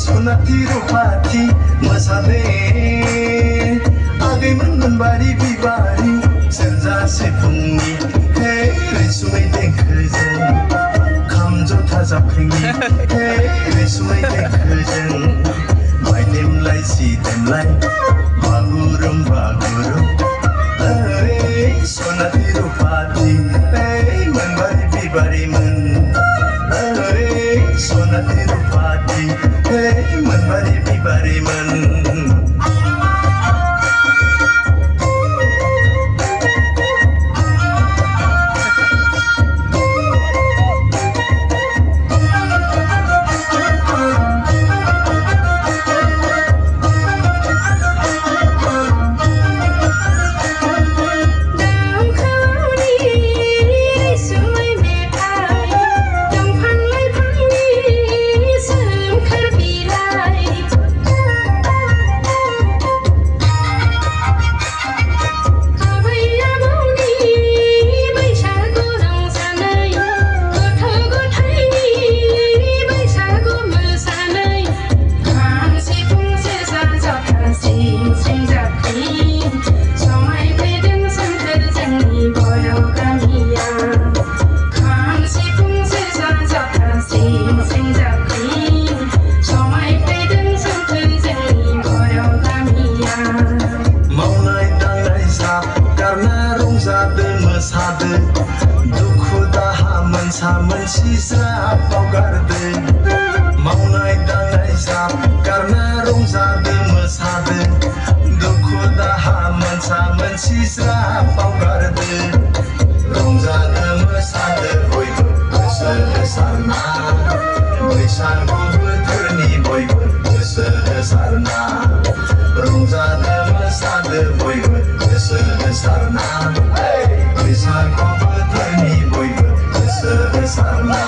सनाथि रुफाथि मोसादे आगैमोन मोनबारि बिबारि सेरजा सिफुंनि हे रैसुमै देंखोजों खाम जथा जाबख्रिंनि हे रैसुमै देंखोजों बायदेमलाय सिदेमलाय बागुरुम बागुरुम सनाथि रुफाथि मोनबारि बिबारिमोन सनाथि रुफाथि मोनबारि बिबारिमोन दुखु दाहा मोनसा मोनसि ज्राब बावगारदो मावनाय दांनाय ज्राब गारना रंजादो मोसादो दुखु दाहा मोनसा मोनसि ज्राब बावगारदो रंजादो मोसादो बयबो गोसो होसारना बैसागु बोथोरनि बयबो गोसो होसारना रंजादो मोसादो बयबो गोसो होसारना बैसागु बोथोरनि बयबो गोसो होसारना